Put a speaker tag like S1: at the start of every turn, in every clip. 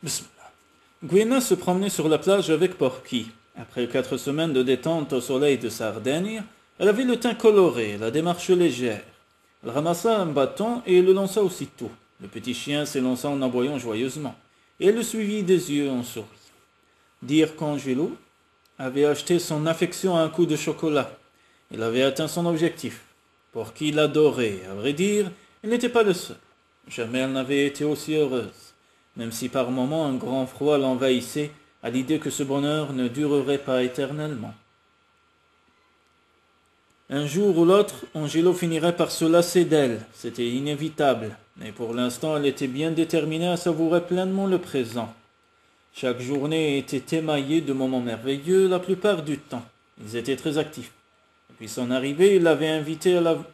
S1: Bismillah. Gouina se promenait sur la plage avec Porky. Après 4 semaines de détente au soleil de Sardaigne, elle avait le teint coloré, la démarche légère. Elle ramassa un bâton et le lança aussitôt. Le petit chien s'élança en aboyant joyeusement, et elle le suivit des yeux en souriant. Dire qu'Angelo avait acheté son affection à un coup de chocolat. Il avait atteint son objectif. Porky l'adorait, à vrai dire, il n'était pas le seul. Jamais elle n'avait été aussi heureuse, même si par moments un grand froid l'envahissait à l'idée que ce bonheur ne durerait pas éternellement. Un jour ou l'autre, Angelo finirait par se lasser d'elle, c'était inévitable, mais pour l'instant elle était bien déterminée à savourer pleinement le présent. Chaque journée était émaillée de moments merveilleux la plupart du temps. Ils étaient très actifs. Depuis son arrivée, il l'avait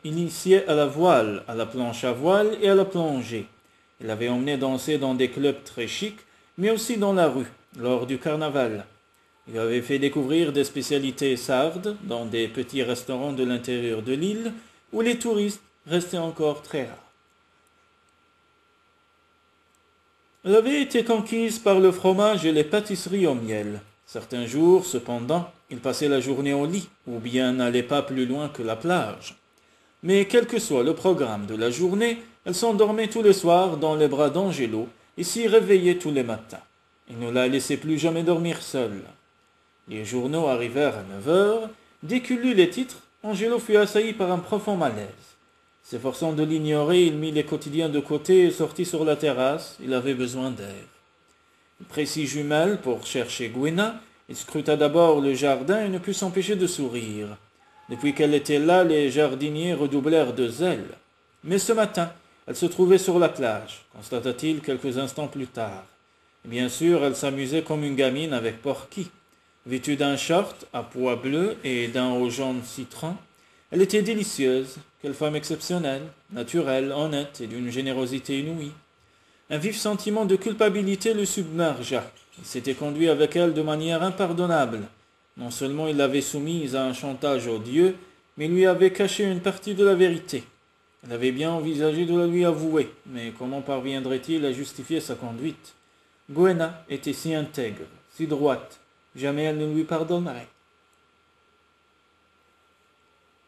S1: initié à la voile, à la planche à voile et à la plongée. Il l'avait emmené danser dans des clubs très chics, mais aussi dans la rue, lors du carnaval. Il avait fait découvrir des spécialités sardes dans des petits restaurants de l'intérieur de l'île, où les touristes restaient encore très rares. Elle avait été conquise par le fromage et les pâtisseries au miel. Certains jours, cependant, il passait la journée au lit, ou bien n'allait pas plus loin que la plage. Mais quel que soit le programme de la journée, elle s'endormait tous les soirs dans les bras d'Angelo et s'y réveillait tous les matins. Il ne la laissait plus jamais dormir seule. Les journaux arrivèrent à 9 heures. Dès qu'il lut les titres, Angelo fut assailli par un profond malaise. S'efforçant de l'ignorer, il mit les quotidiens de côté et sortit sur la terrasse. Il avait besoin d'air. Il prit 6 jumelles pour chercher Gouina. Il scruta d'abord le jardin et ne put s'empêcher de sourire. Depuis qu'elle était là, les jardiniers redoublèrent de zèle. Mais ce matin, elle se trouvait sur la plage, constata-t-il quelques instants plus tard. Bien sûr, elle s'amusait comme une gamine avec Porky. Vêtue d'un short à pois bleu et d'un haut jaune citron, elle était délicieuse. Quelle femme exceptionnelle, naturelle, honnête et d'une générosité inouïe. Un vif sentiment de culpabilité le submergea. Il s'était conduit avec elle de manière impardonnable. Non seulement il l'avait soumise à un chantage odieux, mais lui avait caché une partie de la vérité. Elle avait bien envisagé de la lui avouer, mais comment parviendrait-il à justifier sa conduite? Gouina était si intègre, si droite, jamais elle ne lui pardonnerait.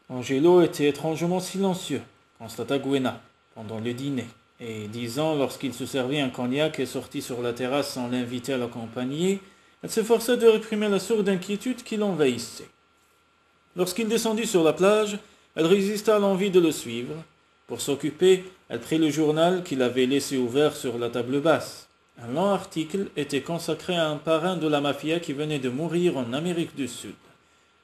S1: Angelo était étrangement silencieux, constata Gouina, pendant le dîner, et disant, lorsqu'il se servit un cognac et sortit sur la terrasse sans l'inviter à l'accompagner, elle s'efforça de réprimer la sourde inquiétude qui l'envahissait. Lorsqu'il descendit sur la plage, elle résista à l'envie de le suivre. Pour s'occuper, elle prit le journal qu'il avait laissé ouvert sur la table basse. Un long article était consacré à un parrain de la mafia qui venait de mourir en Amérique du Sud.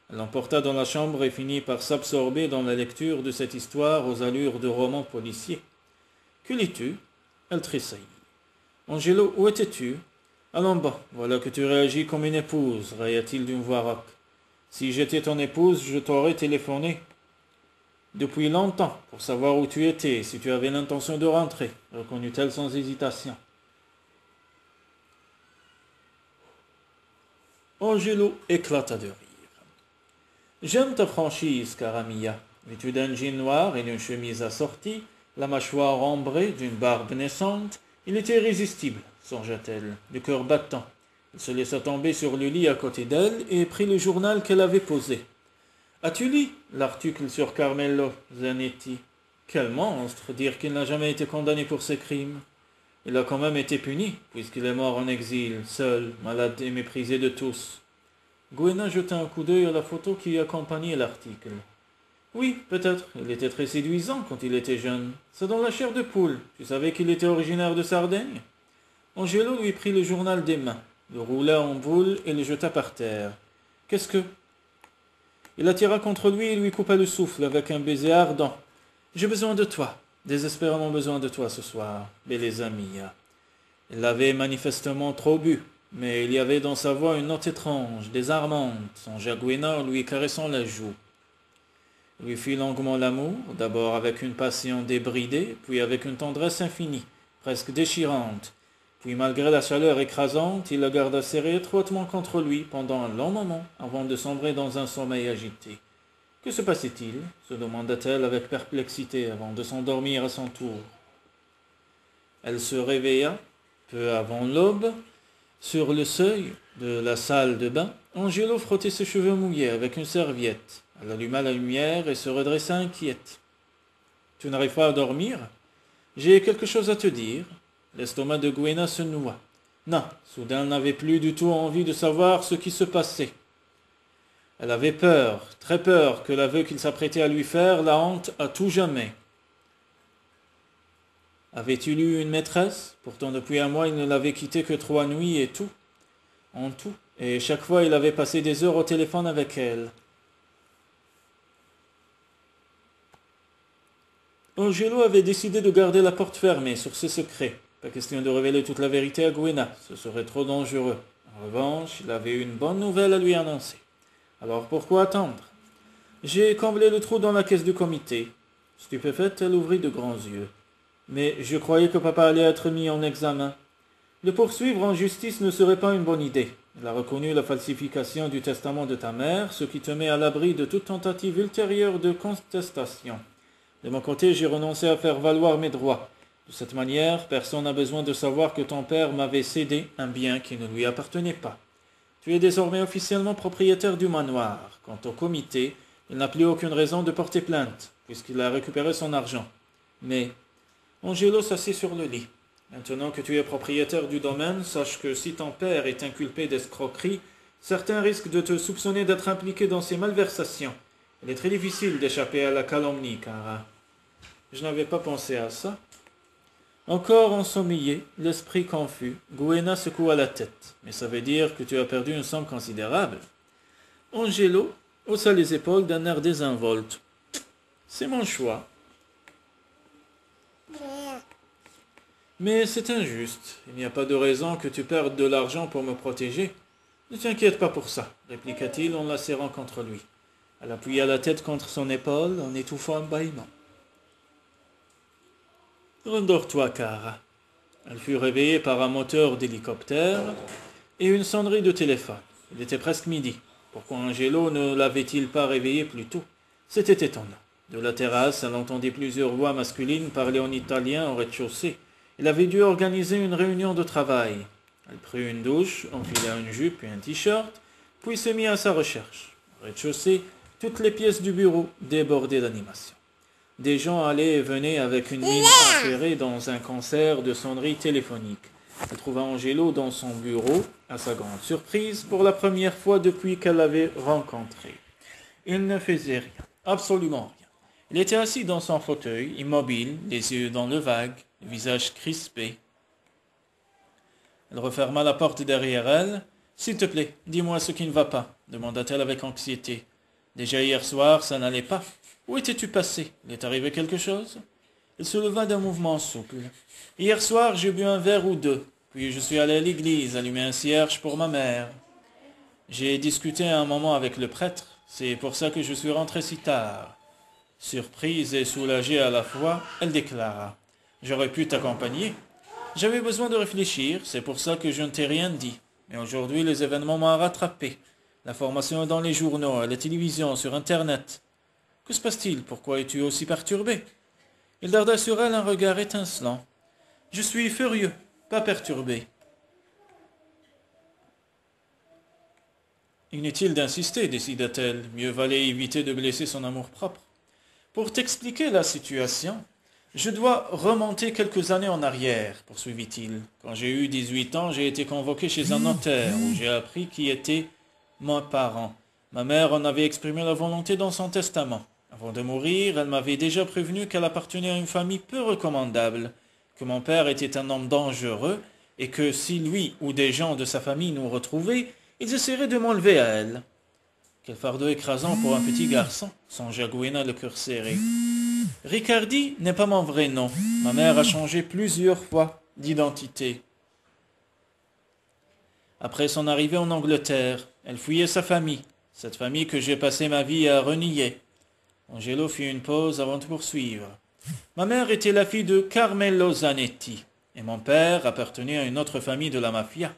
S1: Elle l'emporta dans la chambre et finit par s'absorber dans la lecture de cette histoire aux allures de roman policier. « Que lis-tu » Elle tressaillit. « Angelo, où étais-tu » « Allons bas, voilà que tu réagis comme une épouse, railla-t-il d'une voix rauque. Si j'étais ton épouse, je t'aurais téléphoné depuis longtemps pour savoir où tu étais et si tu avais l'intention de rentrer, reconnut-elle sans hésitation. Angelo éclata de rire. J'aime ta franchise, cara mia. Vêtu d'un jean noir et d'une chemise assortie, la mâchoire ambrée d'une barbe naissante, il était irrésistible, songea-t-elle, le cœur battant. Elle se laissa tomber sur le lit à côté d'elle et prit le journal qu'elle avait posé. « As-tu lu l'article sur Carmelo Zanetti ?»« Quel monstre, dire qu'il n'a jamais été condamné pour ses crimes. Il a quand même été puni, puisqu'il est mort en exil, seul, malade et méprisé de tous. » Gouina jeta un coup d'œil à la photo qui accompagnait l'article. « Oui, peut-être, il était très séduisant quand il était jeune. C'est dans la chair de poule. Tu savais qu'il était originaire de Sardaigne ?» Angelo lui prit le journal des mains, le roula en boule et le jeta par terre. « Qu'est-ce que... » Il attira contre lui et lui coupa le souffle avec un baiser ardent. « J'ai besoin de toi, désespérément besoin de toi ce soir, belle amie. » Il l'avait manifestement trop bu, mais il y avait dans sa voix une note étrange, désarmante, songea Gouina en lui caressant la joue. Il lui fit longuement l'amour, d'abord avec une passion débridée, puis avec une tendresse infinie, presque déchirante. Puis, malgré la chaleur écrasante, il la garda serrée étroitement contre lui pendant un long moment, avant de sombrer dans un sommeil agité. « Que se passait-il » se demanda-t-elle avec perplexité, avant de s'endormir à son tour. Elle se réveilla, peu avant l'aube, Sur le seuil de la salle de bain, Angelo frottait ses cheveux mouillés avec une serviette. Elle alluma la lumière et se redressa inquiète. « Tu n'arrives pas à dormir ? J'ai quelque chose à te dire. » L'estomac de Gouena se noua. Non, soudain elle n'avait plus du tout envie de savoir ce qui se passait. Elle avait peur, très peur, que l'aveu qu'il s'apprêtait à lui faire la hante à tout jamais. Avait-il eu une maîtresse ? Pourtant depuis un mois il ne l'avait quittée que 3 nuits et tout. En tout. Et chaque fois il avait passé des heures au téléphone avec elle. Angelo avait décidé de garder la porte fermée sur ses secrets. Pas question de révéler toute la vérité à Gouena, ce serait trop dangereux. En revanche, il avait une bonne nouvelle à lui annoncer. Alors pourquoi attendre ? J'ai comblé le trou dans la caisse du comité. Stupéfaite, elle ouvrit de grands yeux. Mais je croyais que papa allait être mis en examen. Le poursuivre en justice ne serait pas une bonne idée. Il a reconnu la falsification du testament de ta mère, ce qui te met à l'abri de toute tentative ultérieure de contestation. De mon côté, j'ai renoncé à faire valoir mes droits. De cette manière, personne n'a besoin de savoir que ton père m'avait cédé un bien qui ne lui appartenait pas. Tu es désormais officiellement propriétaire du manoir. Quant au comité, il n'a plus aucune raison de porter plainte, puisqu'il a récupéré son argent. Mais Angelo s'assit sur le lit. Maintenant que tu es propriétaire du domaine, sache que si ton père est inculpé d'escroquerie, certains risquent de te soupçonner d'être impliqué dans ces malversations. Il est très difficile d'échapper à la calomnie, Cara. Je n'avais pas pensé à ça. Encore ensommeillé, l'esprit confus, Gouena secoua la tête. Mais ça veut dire que tu as perdu une somme considérable. Angelo haussa les épaules d'un air désinvolte. C'est mon choix. Mais c'est injuste. Il n'y a pas de raison que tu perdes de l'argent pour me protéger. Ne t'inquiète pas pour ça, répliqua-t-il en la serrant contre lui. Elle appuya la tête contre son épaule en étouffant un bâillement. Rendors-toi, Cara. Elle fut réveillée par un moteur d'hélicoptère et une sonnerie de téléphone. Il était presque midi. Pourquoi Angelo ne l'avait-il pas réveillée plus tôt ? C'était étonnant. De la terrasse, elle entendit plusieurs voix masculines parler en italien au rez-de-chaussée. Il avait dû organiser une réunion de travail. Elle prit une douche, enfila une jupe et un t-shirt, puis se mit à sa recherche. Au rez-de-chaussée, toutes les pièces du bureau débordaient d'animation. Des gens allaient et venaient avec une mine affairée dans un concert de sonneries téléphoniques. Elle trouva Angelo dans son bureau, à sa grande surprise, pour la première fois depuis qu'elle l'avait rencontré. Il ne faisait rien, absolument rien. Il était assis dans son fauteuil, immobile, les yeux dans le vague, le visage crispé. Elle referma la porte derrière elle. « S'il te plaît, dis-moi ce qui ne va pas » demanda-t-elle avec anxiété. « Déjà hier soir, ça n'allait pas. Où étais-tu passé ? Il est arrivé quelque chose ?» Il se leva d'un mouvement souple. « Hier soir, j'ai bu un verre ou deux. Puis je suis allé à l'église, allumer un cierge pour ma mère. J'ai discuté un moment avec le prêtre. C'est pour ça que je suis rentré si tard. » Surprise et soulagée à la fois, elle déclara. « J'aurais pu t'accompagner. J'avais besoin de réfléchir, c'est pour ça que je ne t'ai rien dit. Mais aujourd'hui, les événements m'ont rattrapé. L'information est dans les journaux, à la télévision, sur Internet. Que se passe-t-il ? Pourquoi es-tu aussi perturbé ?» Il darda sur elle un regard étincelant. « Je suis furieux, pas perturbé. » Inutile d'insister, décida-t-elle. Mieux valait éviter de blesser son amour-propre. Pour t'expliquer la situation, je dois remonter quelques années en arrière, poursuivit-il. Quand j'ai eu 18 ans, j'ai été convoqué chez un notaire où j'ai appris qui était mon parent. Ma mère en avait exprimé la volonté dans son testament. Avant de mourir, elle m'avait déjà prévenu qu'elle appartenait à une famille peu recommandable, que mon père était un homme dangereux et que si lui ou des gens de sa famille nous retrouvaient, ils essaieraient de m'enlever à elle. Quel fardeau écrasant pour un petit garçon, songea Gouena le cœur serré. Riccardi n'est pas mon vrai nom. Ma mère a changé plusieurs fois d'identité. Après son arrivée en Angleterre, elle fuyait sa famille, cette famille que j'ai passé ma vie à renier. Angelo fit une pause avant de poursuivre. Ma mère était la fille de Carmelo Zanetti, et mon père appartenait à une autre famille de la mafia.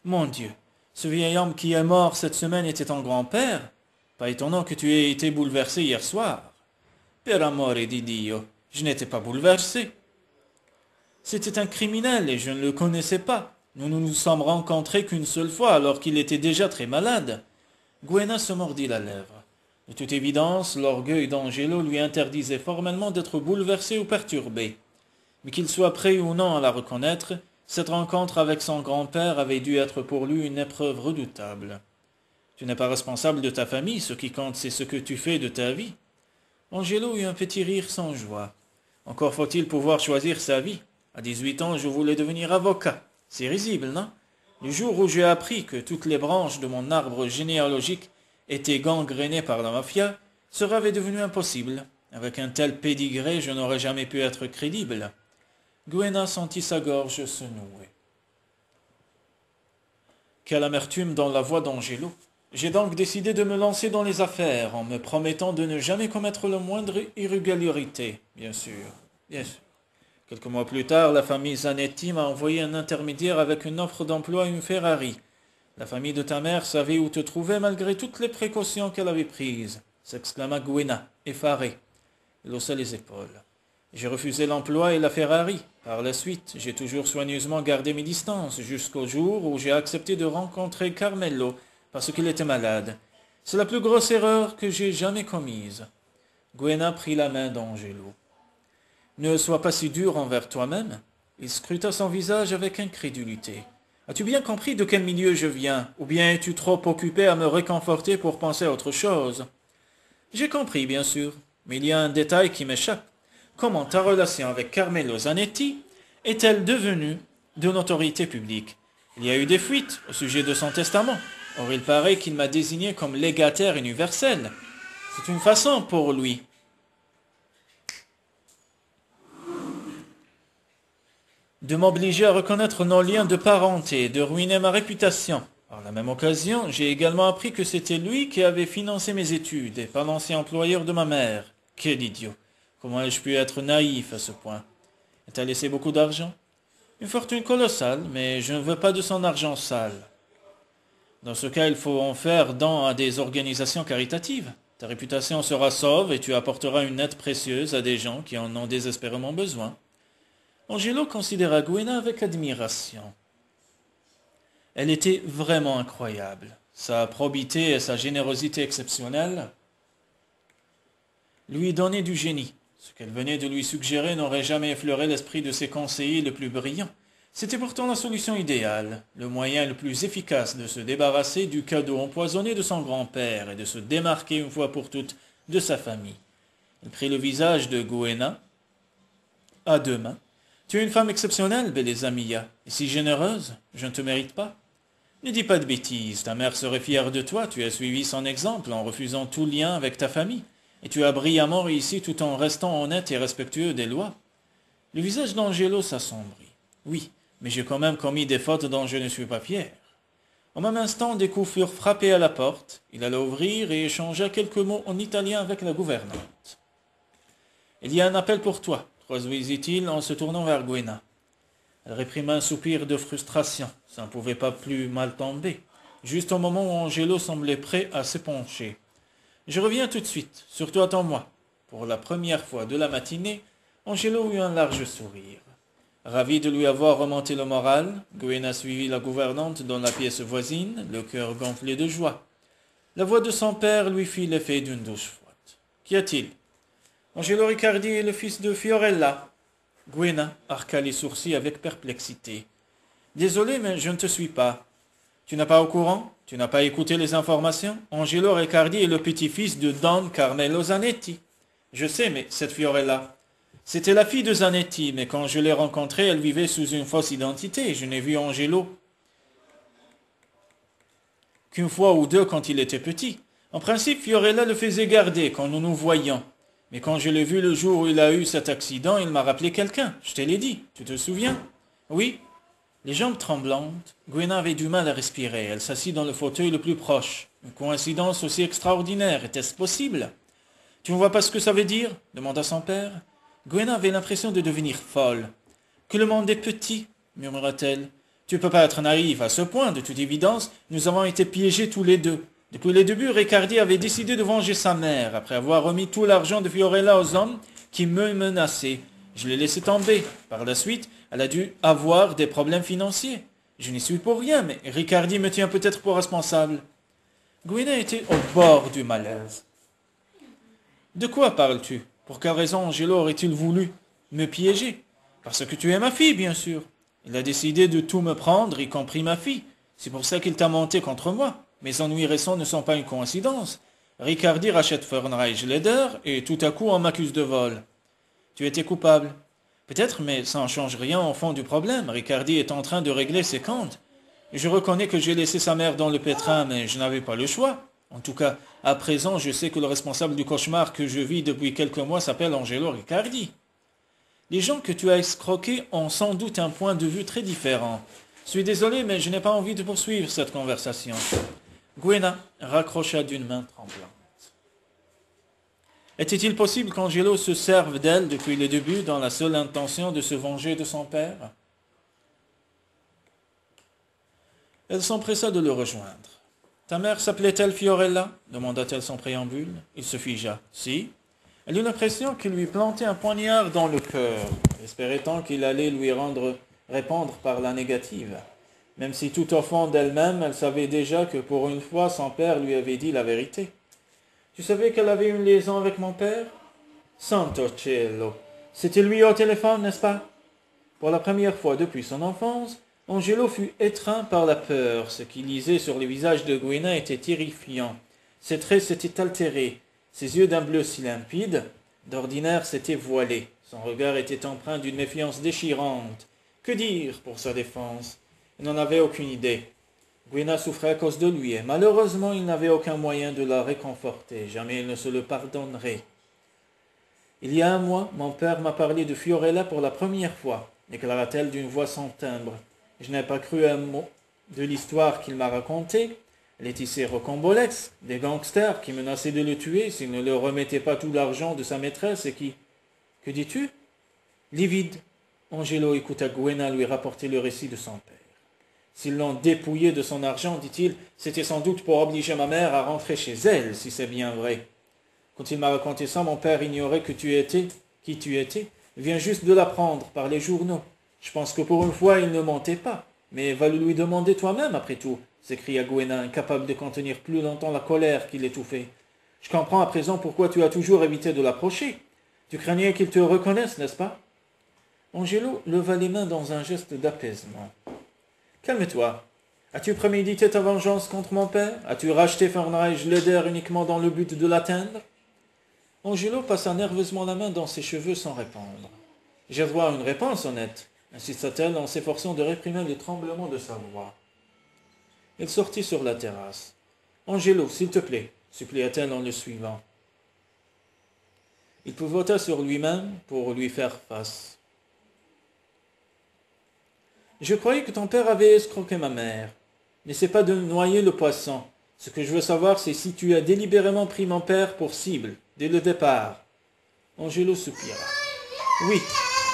S1: Mon Dieu, ce vieil homme qui est mort cette semaine était ton grand-père. Pas étonnant que tu aies été bouleversé hier soir. Per amore di Dio, je n'étais pas bouleversé. C'était un criminel et je ne le connaissais pas. Nous ne nous sommes rencontrés qu'une seule fois, alors qu'il était déjà très malade. » Gouena se mordit la lèvre. De toute évidence, l'orgueil d'Angelo lui interdisait formellement d'être bouleversé ou perturbé. Mais qu'il soit prêt ou non à la reconnaître, cette rencontre avec son grand-père avait dû être pour lui une épreuve redoutable. « Tu n'es pas responsable de ta famille, ce qui compte c'est ce que tu fais de ta vie. » Angelo eut un petit rire sans joie. « Encore faut-il pouvoir choisir sa vie. À 18 ans, je voulais devenir avocat. C'est risible, non? Le jour où j'ai appris que toutes les branches de mon arbre généalogique étaient gangrénées par la mafia, ce rêve est devenu impossible. Avec un tel pédigré, je n'aurais jamais pu être crédible. » Gouena sentit sa gorge se nouer. Quelle amertume dans la voix d'Angelo. J'ai donc décidé de me lancer dans les affaires, en me promettant de ne jamais commettre la moindre irrégularité, bien sûr. Quelques mois plus tard, la famille Zanetti m'a envoyé un intermédiaire avec une offre d'emploi et une Ferrari. La famille de ta mère savait où te trouver malgré toutes les précautions qu'elle avait prises, s'exclama Gouena, effaré. Il haussa les épaules. J'ai refusé l'emploi et la Ferrari. Par la suite, j'ai toujours soigneusement gardé mes distances jusqu'au jour où j'ai accepté de rencontrer Carmelo parce qu'il était malade. C'est la plus grosse erreur que j'ai jamais commise. Gouena prit la main d'Angelo. Ne sois pas si dur envers toi-même. Il scruta son visage avec incrédulité. As-tu bien compris de quel milieu je viens, ou bien es-tu trop occupé à me réconforter pour penser à autre chose? J'ai compris, bien sûr, mais il y a un détail qui m'échappe. Comment ta relation avec Carmelo Zanetti est-elle devenue de notoriété publique? Il y a eu des fuites au sujet de son testament. Or il paraît qu'il m'a désigné comme légataire universel. C'est une façon pour lui de m'obliger à reconnaître nos liens de parenté et de ruiner ma réputation. Par la même occasion, j'ai également appris que c'était lui qui avait financé mes études et pas l'ancien employeur de ma mère. Quel idiot! Comment ai-je pu être naïf à ce point? Et t'as laissé beaucoup d'argent? Une fortune colossale, mais je ne veux pas de son argent sale. Dans ce cas, il faut en faire don à des organisations caritatives. Ta réputation sera sauve et tu apporteras une aide précieuse à des gens qui en ont désespérément besoin. Angelo considéra Gouena avec admiration. Elle était vraiment incroyable. Sa probité et sa générosité exceptionnelles lui donnaient du génie. Ce qu'elle venait de lui suggérer n'aurait jamais effleuré l'esprit de ses conseillers les plus brillants. C'était pourtant la solution idéale, le moyen le plus efficace de se débarrasser du cadeau empoisonné de son grand-père et de se démarquer une fois pour toutes de sa famille. Il prit le visage de Gouena à deux mains. « Tu es une femme exceptionnelle, Bellezza Mia, et si généreuse, je ne te mérite pas. Ne dis pas de bêtises, ta mère serait fière de toi, tu as suivi son exemple en refusant tout lien avec ta famille. Et tu as brillamment réussi tout en restant honnête et respectueux des lois. » Le visage d'Angelo s'assombrit. « Oui, mais j'ai quand même commis des fautes dont je ne suis pas fier. » Au même instant, des coups furent frappés à la porte. Il alla ouvrir et échangea quelques mots en italien avec la gouvernante. « Il y a un appel pour toi, » traduisit-il en se tournant vers Gouena. Elle réprima un soupir de frustration. Ça ne pouvait pas plus mal tomber. Juste au moment où Angelo semblait prêt à s'épancher. « Je reviens tout de suite, surtout attends-moi. » Pour la première fois de la matinée, Angelo eut un large sourire. Ravi de lui avoir remonté le moral, Gouena suivit la gouvernante dans la pièce voisine, le cœur gonflé de joie. La voix de son père lui fit l'effet d'une douche froide. « Qu'y a-t-il » ? « Angelo Riccardi est le fils de Fiorella. » Gouena arqua les sourcils avec perplexité. « Désolé, mais je ne te suis pas. Tu n'es pas au courant? Tu n'as pas écouté les informations? Angelo Riccardi est le petit-fils de Don Carmelo Zanetti. » « Je sais, mais cette Fiorella... » « C'était la fille de Zanetti, mais quand je l'ai rencontrée, elle vivait sous une fausse identité. Je n'ai vu Angelo qu'une fois ou deux quand il était petit. En principe, Fiorella le faisait garder quand nous nous voyions. Mais quand je l'ai vu le jour où il a eu cet accident, il m'a rappelé quelqu'un. Je te l'ai dit, tu te souviens? Oui. Les jambes tremblantes, Gouena avait du mal à respirer. Elle s'assit dans le fauteuil le plus proche. Une coïncidence aussi extraordinaire, était-ce possible? Tu ne vois pas ce que ça veut dire? Demanda son père. Gouena avait l'impression de devenir folle. « Que le monde est petit, » murmura-t-elle. « Tu ne peux pas être naïve à ce point, de toute évidence, nous avons été piégés tous les deux. Depuis les débuts, Riccardi avait décidé de venger sa mère, après avoir remis tout l'argent de Fiorella aux hommes qui me menaçaient. Je l'ai laissé tomber. Par la suite, elle a dû avoir des problèmes financiers. Je n'y suis pour rien, mais Ricardi me tient peut-être pour responsable. » Gouina était au bord du malaise. « De quoi parles-tu? Pour quelle raison Angelo aurait-il voulu me piéger? Parce que tu es ma fille, bien sûr. Il a décidé de tout me prendre, y compris ma fille. C'est pour ça qu'il t'a monté contre moi. Mes ennuis récents ne sont pas une coïncidence. Ricardi rachète Fernreich Leder et tout à coup on m'accuse de vol. Tu étais coupable. Peut-être, mais ça ne change rien au fond du problème. Ricardi est en train de régler ses comptes. Je reconnais que j'ai laissé sa mère dans le pétrin, mais je n'avais pas le choix. En tout cas, à présent, je sais que le responsable du cauchemar que je vis depuis quelques mois s'appelle Angelo Ricardi. Les gens que tu as escroqués ont sans doute un point de vue très différent. Je suis désolé, mais je n'ai pas envie de poursuivre cette conversation. » Gouina raccrocha d'une main tremblante. Était-il possible qu'Angelo se serve d'elle depuis le début dans la seule intention de se venger de son père? Elle s'empressa de le rejoindre. « Ta mère s'appelait-elle Fiorella » demanda-t-elle sans préambule. Il se figea. « Si. » Elle eut l'impression qu'il lui plantait un poignard dans le cœur, espérait-on qu'il allait lui répondre par la négative. Même si tout au fond d'elle-même, elle savait déjà que pour une fois, son père lui avait dit la vérité. « Tu savais qu'elle avait une liaison avec mon père ?»« Santo cielo. C'était lui au téléphone, n'est-ce pas ?» Pour la première fois depuis son enfance, Angelo fut étreint par la peur. Ce qui lisait sur le visage de Gouina était terrifiant. Ses traits s'étaient altérés. Ses yeux d'un bleu si limpide, d'ordinaire s'étaient voilés. Son regard était empreint d'une méfiance déchirante. Que dire pour sa défense? Il n'en avait aucune idée. Gouina souffrait à cause de lui, et malheureusement il n'avait aucun moyen de la réconforter. Jamais il ne se le pardonnerait. « Il y a un mois, mon père m'a parlé de Fiorella pour la première fois, déclara-t-elle d'une voix sans timbre. Je n'ai pas cru un mot de l'histoire qu'il m'a racontée. Elle est tissée rocambolesque, des gangsters qui menaçaient de le tuer s'il ne leur remettait pas tout l'argent de sa maîtresse et qui... Que dis-tu? Livide. Angelo écouta Gouina lui rapporter le récit de son père. S'ils l'ont dépouillé de son argent, dit-il, c'était sans doute pour obliger ma mère à rentrer chez elle, si c'est bien vrai. Quand il m'a raconté ça, mon père ignorait qui tu étais. Il vient juste de l'apprendre par les journaux. Je pense que pour une fois, il ne mentait pas. Mais va le lui demander toi-même, après tout, s'écria Gouina, incapable de contenir plus longtemps la colère qui l'étouffait. Je comprends à présent pourquoi tu as toujours évité de l'approcher. Tu craignais qu'il te reconnaisse, n'est-ce pas? Angelo leva les mains dans un geste d'apaisement. Calme-toi. As-tu prémédité ta vengeance contre mon père? As-tu racheté Fernreich Leder uniquement dans le but de l'atteindre? Angelo passa nerveusement la main dans ses cheveux sans répondre. J'ai droit à une réponse honnête, insista-t-elle en s'efforçant de réprimer les tremblements de sa voix. Il sortit sur la terrasse. Angelo, s'il te plaît, supplia-t-elle en le suivant. Il pivota sur lui-même pour lui faire face. Je croyais que ton père avait escroqué ma mère. N'essaie pas de noyer le poisson. Ce que je veux savoir, c'est si tu as délibérément pris mon père pour cible, dès le départ. Angelo soupira. Oui,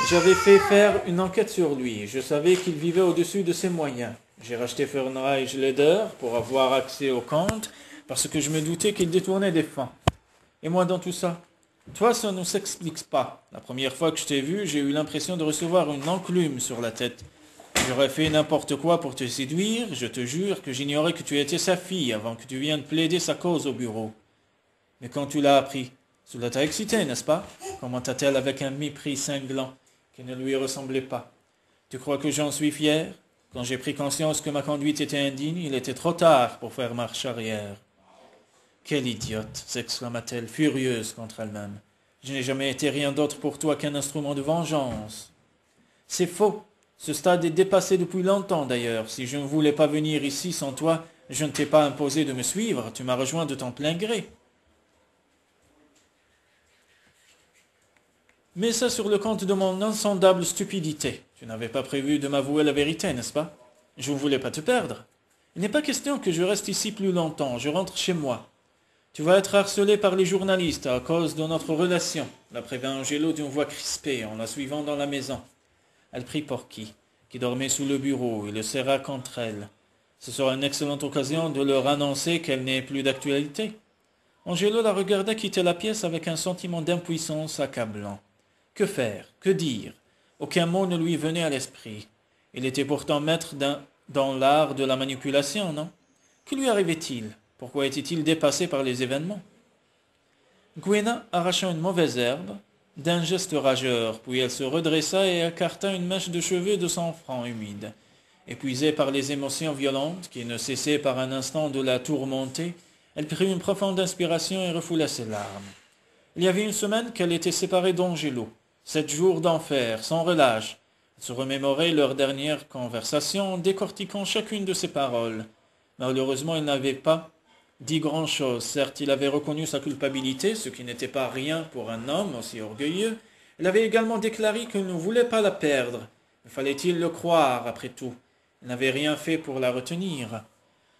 S1: j'avais fait faire une enquête sur lui. Je savais qu'il vivait au-dessus de ses moyens. J'ai racheté Fernreich Leder pour avoir accès au compte, parce que je me doutais qu'il détournait des fonds. Et moi dans tout ça? Toi, ça ne s'explique pas. La première fois que je t'ai vu, j'ai eu l'impression de recevoir une enclume sur la tête. J'aurais fait n'importe quoi pour te séduire, je te jure que j'ignorais que tu étais sa fille avant que tu viennes plaider sa cause au bureau. Mais quand tu l'as appris, cela t'a excité, n'est-ce pas? Commenta-t-elle avec un mépris cinglant qui ne lui ressemblait pas. Tu crois que j'en suis fier? Quand j'ai pris conscience que ma conduite était indigne, il était trop tard pour faire marche arrière. Quelle idiote, s'exclama-t-elle, furieuse contre elle-même. Je n'ai jamais été rien d'autre pour toi qu'un instrument de vengeance. C'est faux. Ce stade est dépassé depuis longtemps d'ailleurs. Si je ne voulais pas venir ici sans toi, je ne t'ai pas imposé de me suivre. Tu m'as rejoint de ton plein gré. Mais ça sur le compte de mon insondable stupidité. Tu n'avais pas prévu de m'avouer la vérité, n'est-ce pas? Je ne voulais pas te perdre. Il n'est pas question que je reste ici plus longtemps. Je rentre chez moi. Tu vas être harcelé par les journalistes à cause de notre relation, la prévint Angelo d'une voix crispée en la suivant dans la maison. Elle prit Porky, qui dormait sous le bureau, et le serra contre elle. Ce sera une excellente occasion de leur annoncer qu'elle n'est plus d'actualité. Angelo la regarda quitter la pièce avec un sentiment d'impuissance accablant. Que faire? Que dire? Aucun mot ne lui venait à l'esprit. Il était pourtant maître dans l'art de la manipulation, non? Que lui arrivait-il? Pourquoi était-il dépassé par les événements? Gwenna arracha une mauvaise herbe d'un geste rageur, puis elle se redressa et écarta une mèche de cheveux de son front humide. Épuisée par les émotions violentes qui ne cessaient par un instant de la tourmenter, elle prit une profonde inspiration et refoula ses larmes. Il y avait une semaine qu'elle était séparée d'Angelo. 7 jours d'enfer, sans relâche. Elle se remémorait leur dernière conversation, décortiquant chacune de ses paroles. Malheureusement, il n'avait pas dit grand-chose. Certes, il avait reconnu sa culpabilité, ce qui n'était pas rien pour un homme aussi orgueilleux. Il avait également déclaré qu'il ne voulait pas la perdre. Mais fallait-il le croire, après tout? Il n'avait rien fait pour la retenir.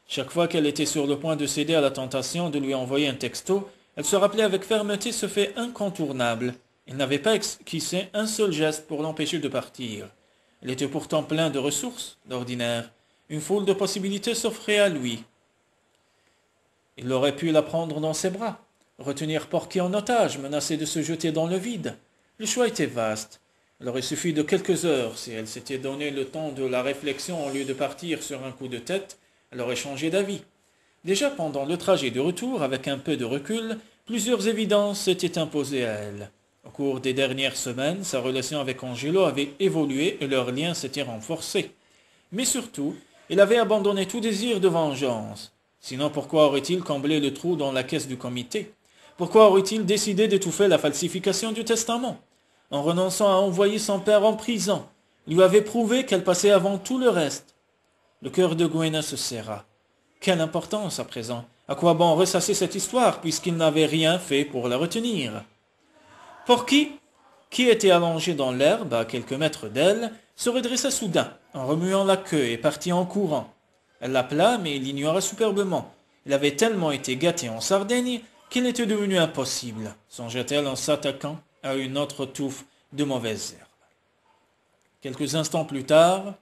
S1: Chaque fois qu'elle était sur le point de céder à la tentation de lui envoyer un texto, elle se rappelait avec fermeté ce fait incontournable. Il n'avait pas esquissé un seul geste pour l'empêcher de partir. Il était pourtant plein de ressources, d'ordinaire. Une foule de possibilités s'offrait à lui. Il aurait pu la prendre dans ses bras, retenir Porky en otage, menacer de se jeter dans le vide. Le choix était vaste. Il aurait suffi de quelques heures si elle s'était donné le temps de la réflexion au lieu de partir sur un coup de tête. Elle aurait changé d'avis. Déjà pendant le trajet de retour, avec un peu de recul, plusieurs évidences s'étaient imposées à elle. Au cours des dernières semaines, sa relation avec Angelo avait évolué et leur lien s'était renforcé. Mais surtout, il avait abandonné tout désir de vengeance. Sinon, pourquoi aurait-il comblé le trou dans la caisse du comité? Pourquoi aurait-il décidé d'étouffer la falsification du testament? En renonçant à envoyer son père en prison, il lui avait prouvé qu'elle passait avant tout le reste. Le cœur de Gwenna se serra. Quelle importance à présent? À quoi bon ressasser cette histoire puisqu'il n'avait rien fait pour la retenir? Porky, qui était allongé dans l'herbe à quelques mètres d'elle, se redressa soudain, en remuant la queue et partit en courant. Elle l'appela, mais il l'ignora superbement. Il avait tellement été gâté en Sardaigne qu'il était devenu impossible, songea-t-elle en s'attaquant à une autre touffe de mauvaise herbe. Quelques instants plus tard,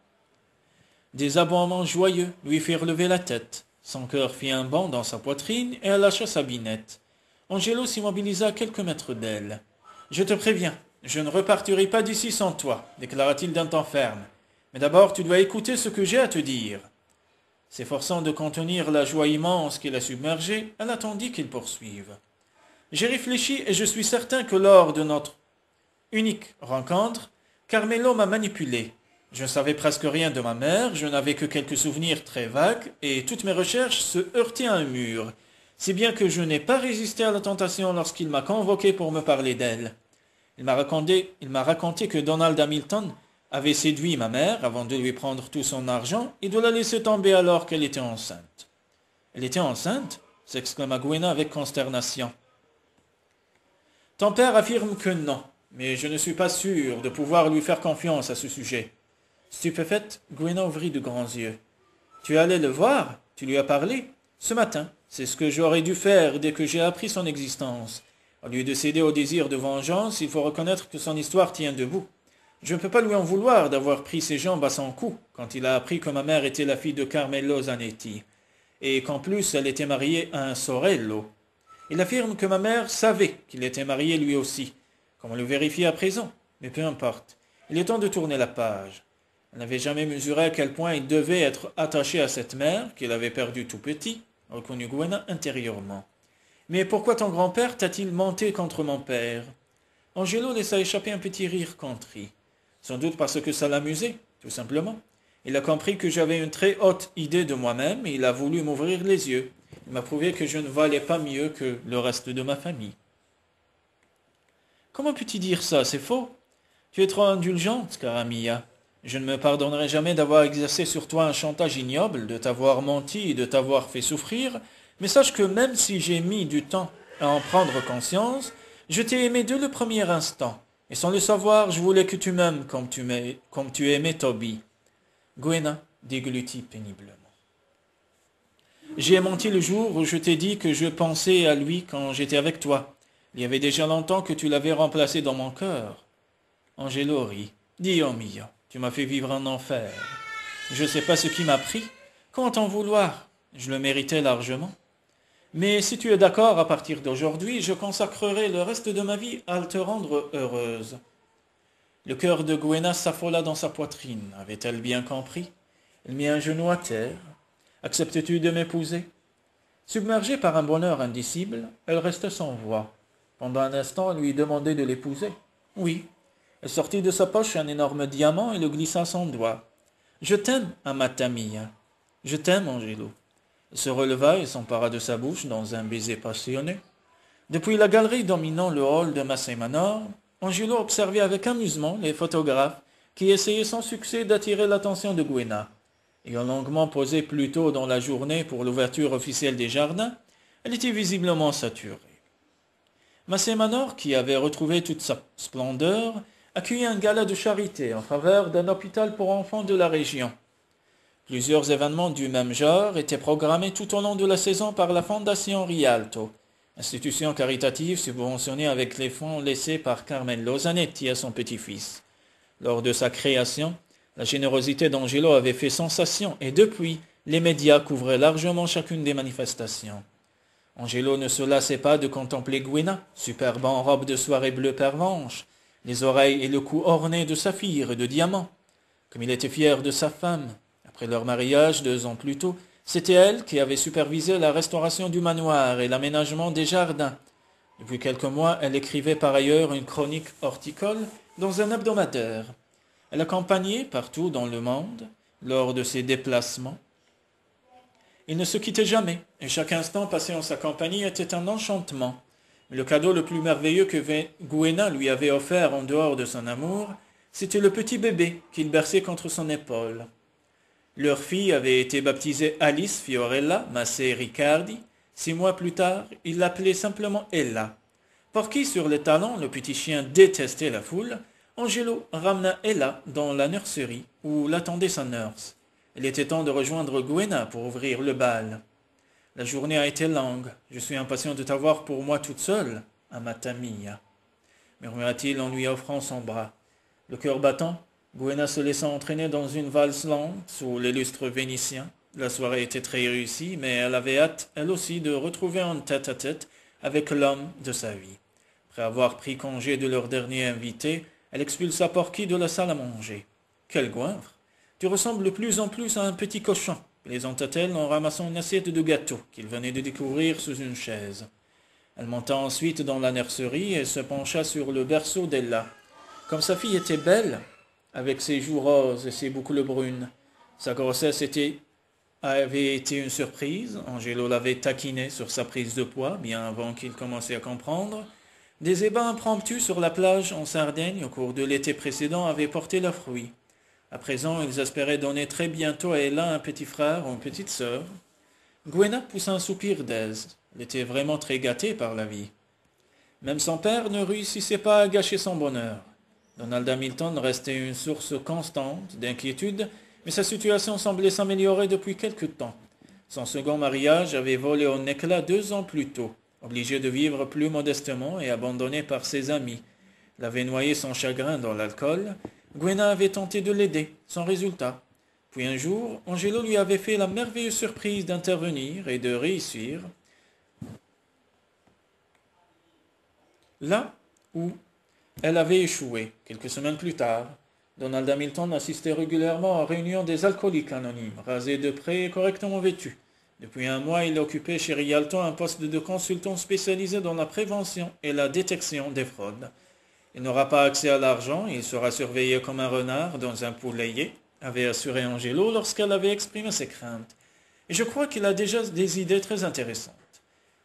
S1: des aboiements joyeux lui firent lever la tête. Son cœur fit un bond dans sa poitrine et elle lâcha sa binette. Angelo s'immobilisa à quelques mètres d'elle. « Je te préviens, je ne repartirai pas d'ici sans toi, déclara-t-il d'un ton ferme. Mais d'abord, tu dois écouter ce que j'ai à te dire. » S'efforçant de contenir la joie immense qui la submergeait, elle attendit qu'il poursuive. « J'ai réfléchi et je suis certain que lors de notre unique rencontre, Carmelo m'a manipulé. Je ne savais presque rien de ma mère, je n'avais que quelques souvenirs très vagues, et toutes mes recherches se heurtaient à un mur, si bien que je n'ai pas résisté à la tentation lorsqu'il m'a convoqué pour me parler d'elle. Il m'a raconté que Donald Hamilton avait séduit ma mère avant de lui prendre tout son argent et de la laisser tomber alors qu'elle était enceinte. « Elle était enceinte ?» s'exclama Gwenna avec consternation. « Ton père affirme que non, mais je ne suis pas sûr de pouvoir lui faire confiance à ce sujet. » Stupéfaite, Gwenna ouvrit de grands yeux. « Tu es allé le voir? Tu lui as parlé? »« Ce matin, c'est ce que j'aurais dû faire dès que j'ai appris son existence. Au lieu de céder au désir de vengeance, il faut reconnaître que son histoire tient debout. Je ne peux pas lui en vouloir d'avoir pris ses jambes à son cou quand il a appris que ma mère était la fille de Carmelo Zanetti, et qu'en plus elle était mariée à un Sorello. Il affirme que ma mère savait qu'il était marié lui aussi, comme on le vérifie à présent, mais peu importe. Il est temps de tourner la page. Elle n'avait jamais mesuré à quel point il devait être attaché à cette mère qu'il avait perdue tout petit, reconnut Gwenna intérieurement. Mais pourquoi ton grand-père t'a-t-il menté contre mon père? Angelo laissa échapper un petit rire contrit. Sans doute parce que ça l'amusait, tout simplement. Il a compris que j'avais une très haute idée de moi-même et il a voulu m'ouvrir les yeux. Il m'a prouvé que je ne valais pas mieux que le reste de ma famille. Comment peux-tu dire ça? C'est faux. Tu es trop indulgente, cara mia. Je ne me pardonnerai jamais d'avoir exercé sur toi un chantage ignoble, de t'avoir menti et de t'avoir fait souffrir, mais sache que même si j'ai mis du temps à en prendre conscience, je t'ai aimé dès le premier instant, et sans le savoir, je voulais que tu m'aimes comme tu aimais Toby. Gwenna déglutit péniblement. J'ai menti le jour où je t'ai dit que je pensais à lui quand j'étais avec toi. Il y avait déjà longtemps que tu l'avais remplacé dans mon cœur. Angelo rit. Dio mio, tu m'as fait vivre un enfer. Je ne sais pas ce qui m'a pris. Comment t'en vouloir? Je le méritais largement. Mais si tu es d'accord, à partir d'aujourd'hui, je consacrerai le reste de ma vie à te rendre heureuse. Le cœur de Gwenna s'affola dans sa poitrine. Avait-elle bien compris? Il mit un genou à terre. « Acceptes-tu de m'épouser » Submergée par un bonheur indicible, elle restait sans voix. Pendant un instant, elle lui demandait de l'épouser. « Oui. » Elle sortit de sa poche un énorme diamant et le glissa à son doigt. « Je t'aime, amata mia. Je t'aime, Angelo. » Elle se releva et s'empara de sa bouche dans un baiser passionné. Depuis la galerie dominant le hall de Massey Manor, Angelo observait avec amusement les photographes qui essayaient sans succès d'attirer l'attention de Gwenna. Ayant longuement posé plus tôt dans la journée pour l'ouverture officielle des jardins, elle était visiblement saturée. Massey Manor, qui avait retrouvé toute sa splendeur, accueillit un gala de charité en faveur d'un hôpital pour enfants de la région. Plusieurs événements du même genre étaient programmés tout au long de la saison par la Fondation Rialto, institution caritative subventionnée avec les fonds laissés par Carmen Lozanetti à son petit-fils. Lors de sa création, la générosité d'Angelo avait fait sensation et depuis, les médias couvraient largement chacune des manifestations. Angelo ne se lassait pas de contempler Gwenna, superbe en robe de soirée bleu pervenche, les oreilles et le cou ornés de saphirs et de diamants. Comme il était fier de sa femme, après leur mariage 2 ans plus tôt, c'était elle qui avait supervisé la restauration du manoir et l'aménagement des jardins. Depuis quelques mois, elle écrivait par ailleurs une chronique horticole dans un hebdomadaire. Elle accompagnait partout dans le monde, lors de ses déplacements. Ils ne se quittaient jamais, et chaque instant passé en sa compagnie était un enchantement. Mais le cadeau le plus merveilleux que Gwenna lui avait offert en dehors de son amour, c'était le petit bébé qu'il berçait contre son épaule. Leur fille avait été baptisée Alice Fiorella Massey Riccardi. 6 mois plus tard, il l'appelait simplement Ella. Porqué sur les talons, le petit chien détestait la foule. Angelo ramena Ella dans la nurserie où l'attendait sa nurse. Il était temps de rejoindre Gwenna pour ouvrir le bal. La journée a été longue. Je suis impatient de t'avoir pour moi toute seule, amata mia, murmura-t-il en lui offrant son bras. Le cœur battant, Gwenna se laissa entraîner dans une valse lente sous les lustres vénitiens. La soirée était très réussie, mais elle avait hâte, elle aussi, de retrouver un tête-à-tête avec l'homme de sa vie. Après avoir pris congé de leur dernier invité, elle expulsa Porky de la salle à manger. « Quel goinfre! Tu ressembles de plus en plus à un petit cochon, » plaisanta-t-elle en ramassant une assiette de gâteau qu'il venait de découvrir sous une chaise. Elle monta ensuite dans la nurserie et se pencha sur le berceau d'Ella. Comme sa fille était belle, avec ses joues roses et ses boucles brunes, sa grossesse avait été une surprise. Angelo l'avait taquiné sur sa prise de poids, bien avant qu'il commençât à comprendre. Des ébats impromptus sur la plage en Sardaigne au cours de l'été précédent avaient porté leurs fruits. À présent, ils espéraient donner très bientôt à Ella un petit frère ou une petite sœur. Gwenna poussa un soupir d'aise. Elle était vraiment très gâtée par la vie. Même son père ne réussissait pas à gâcher son bonheur. Donald Hamilton restait une source constante d'inquiétude, mais sa situation semblait s'améliorer depuis quelque temps. Son second mariage avait volé en éclats 2 ans plus tôt. Obligé de vivre plus modestement et abandonné par ses amis. Il avait noyé son chagrin dans l'alcool. Gwenna avait tenté de l'aider, sans résultat. Puis un jour, Angelo lui avait fait la merveilleuse surprise d'intervenir et de réussir. Là où elle avait échoué, quelques semaines plus tard, Donald Hamilton assistait régulièrement aux réunions des alcooliques anonymes, rasés de près et correctement vêtus. Depuis 1 mois, il occupait chez Rialto un poste de consultant spécialisé dans la prévention et la détection des fraudes. Il n'aura pas accès à l'argent, il sera surveillé comme un renard dans un poulailler, avait assuré Angelo lorsqu'elle avait exprimé ses craintes. Et je crois qu'il a déjà des idées très intéressantes.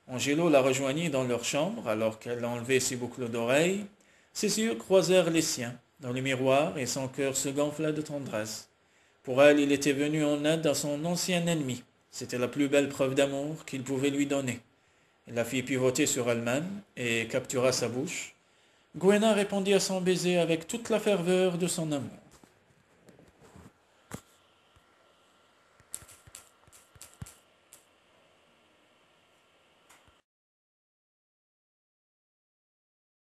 S1: Angelo la rejoignit dans leur chambre alors qu'elle enlevait ses boucles d'oreilles. Ses yeux croisèrent les siens dans le miroir et son cœur se gonfla de tendresse. Pour elle, il était venu en aide à son ancien ennemi. C'était la plus belle preuve d'amour qu'il pouvait lui donner. Il la fit pivoter sur elle-même et captura sa bouche. Gwenna répondit à son baiser avec toute la ferveur de son amour.